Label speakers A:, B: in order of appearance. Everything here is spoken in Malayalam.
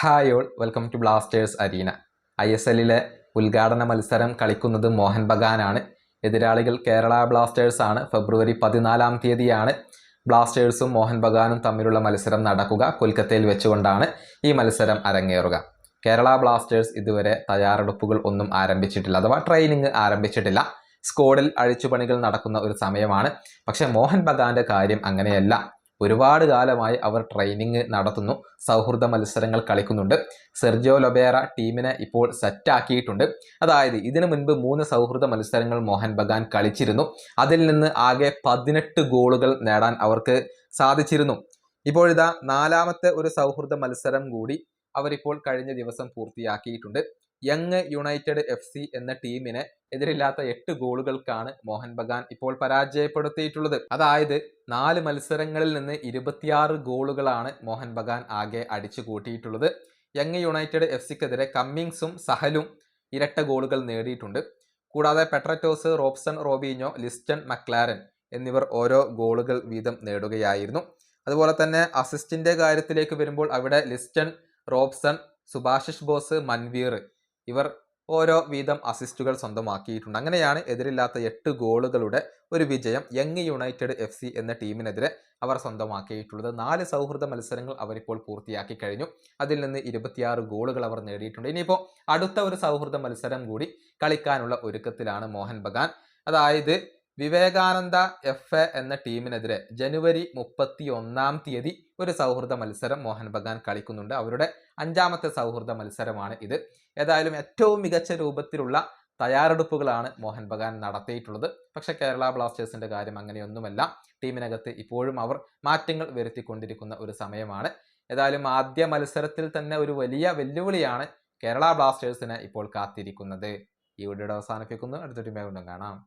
A: Hi all, welcome to Blasters arena. ISLലെ ഉദ്ഘാടന മത്സരം കളിക്കുന്നത് മോഹൻ ബഗാനാണ്. എതിരാളികൾ കേരള ബ്ലാസ്റ്റേഴ്സ് ആണ്. ഫെബ്രുവരി 14 ബ്ലാസ്റ്റേഴ്സും മോഹൻ ബഗാനും തമ്മിലുള്ള മത്സരം നടക്കുക. കൊൽക്കത്തയിൽ വെച്ചുകൊണ്ടാണ് ഈ മത്സരം അരങ്ങേറുക. കേരള ബ്ലാസ്റ്റേഴ്സ് ഇതുവരെ തയ്യാറെടുപ്പുകൾ ഒന്നും ആരംഭിച്ചിട്ടില്ല, അഥവാ ട്രെയിനിങ് ആരംഭിച്ചിട്ടില്ല. സ്ക്വാഡിൽ അഴിച്ചുപണികൾ നടക്കുന്ന ഒരു സമയമാണ്. പക്ഷേ മോഹൻ ബഗാന്റെ കാര്യം അങ്ങനെയല്ല. ഒരുപാട് കാലമായി അവർ ട്രെയിനിങ് നടത്തുന്നു, സൗഹൃദ മത്സരങ്ങൾ കളിക്കുന്നുണ്ട്. സെർജിയോ ലൊബേറ ടീമിനെ ഇപ്പോൾ സെറ്റാക്കിയിട്ടുണ്ട്. അതായത് ഇതിനു മുൻപ് 3 സൗഹൃദ മത്സരങ്ങൾ മോഹൻ ബഗാൻ കളിച്ചിരുന്നു. അതിൽ നിന്ന് ആകെ 18 ഗോളുകൾ നേടാൻ അവർക്ക് സാധിച്ചിരുന്നു. ഇപ്പോഴിതാ 4ാമത്തെ ഒരു സൗഹൃദ മത്സരം കൂടി അവരിപ്പോൾ കഴിഞ്ഞ ദിവസം പൂർത്തിയാക്കിയിട്ടുണ്ട്. യങ് യുണൈറ്റഡ് FC എന്ന ടീമിനെ എതിരില്ലാത്ത 8 ഗോളുകൾക്കാണ് മോഹൻ ബഗാൻ ഇപ്പോൾ പരാജയപ്പെടുത്തിയിട്ടുള്ളത്. അതായത് 4 മത്സരങ്ങളിൽ നിന്ന് 26 ഗോളുകളാണ് മോഹൻ ബഗാൻ ആകെ അടിച്ചു കൂട്ടിയിട്ടുള്ളത്. യങ് യുണൈറ്റഡ് FCക്കെതിരെ കമ്മിങ്സും സഹലും ഇരട്ട ഗോളുകൾ നേടിയിട്ടുണ്ട്. കൂടാതെ പെട്രറ്റോസ്, റോബ്സൺ റോബിഞ്ഞോ, ലിസ്റ്റൺ മക്ലാരൻ എന്നിവർ ഓരോ ഗോളുകൾ വീതം നേടുകയായിരുന്നു. അതുപോലെ തന്നെ അസിസ്റ്റിന്റെ കാര്യത്തിലേക്ക് വരുമ്പോൾ അവിടെ ലിസ്റ്റൺ, റോബ്സൺ, സുഭാഷിഷ് ബോസ്, മൻവീർ ഇവർ ഓരോ വീതം അസിസ്റ്റുകൾ സ്വന്തമാക്കിയിട്ടുണ്ട്. അങ്ങനെയാണ് എതിരില്ലാത്ത 8 ഗോളുകളുടെ ഒരു വിജയം യങ് യുണൈറ്റഡ് FC എന്ന ടീമിനെതിരെ അവർ സ്വന്തമാക്കിയിട്ടുള്ളത്. 4 സൗഹൃദ മത്സരങ്ങൾ അവരിപ്പോൾ പൂർത്തിയാക്കി കഴിഞ്ഞു. അതിൽ നിന്ന് 26 ഗോളുകൾ അവർ നേടിയിട്ടുണ്ട്. ഇനിയിപ്പോൾ അടുത്ത ഒരു സൗഹൃദ മത്സരം കൂടി കളിക്കാനുള്ള ഒരുക്കത്തിലാണ് മോഹൻ ബഗാൻ. അതായത് വിവേകാനന്ദ FA എന്ന ടീമിനെതിരെ ജനുവരി 31 ഒരു സൗഹൃദ മത്സരം മോഹൻ ബഗാൻ കളിക്കുന്നുണ്ട്. അവരുടെ 5ാമത്തെ സൗഹൃദ മത്സരമാണ് ഇത്. ഏതായാലും ഏറ്റവും മികച്ച രൂപത്തിലുള്ള തയ്യാറെടുപ്പുകളാണ് മോഹൻ ബഗാൻ നടത്തിയിട്ടുള്ളത്. പക്ഷെ കേരള ബ്ലാസ്റ്റേഴ്സിന്റെ കാര്യം അങ്ങനെയൊന്നുമല്ല. ടീമിനകത്ത് ഇപ്പോഴും അവർ മാറ്റങ്ങൾ വരുത്തിക്കൊണ്ടിരിക്കുന്ന ഒരു സമയമാണ്. ഏതായാലും ആദ്യ മത്സരത്തിൽ തന്നെ ഒരു വലിയ വെല്ലുവിളിയാണ് കേരള ബ്ലാസ്റ്റേഴ്സിനെ ഇപ്പോൾ കാത്തിരിക്കുന്നത്. ഈ വീഡിയോ അവസാനിപ്പിക്കുന്നു. അടുത്തൊരു വീണ്ടും കാണാം.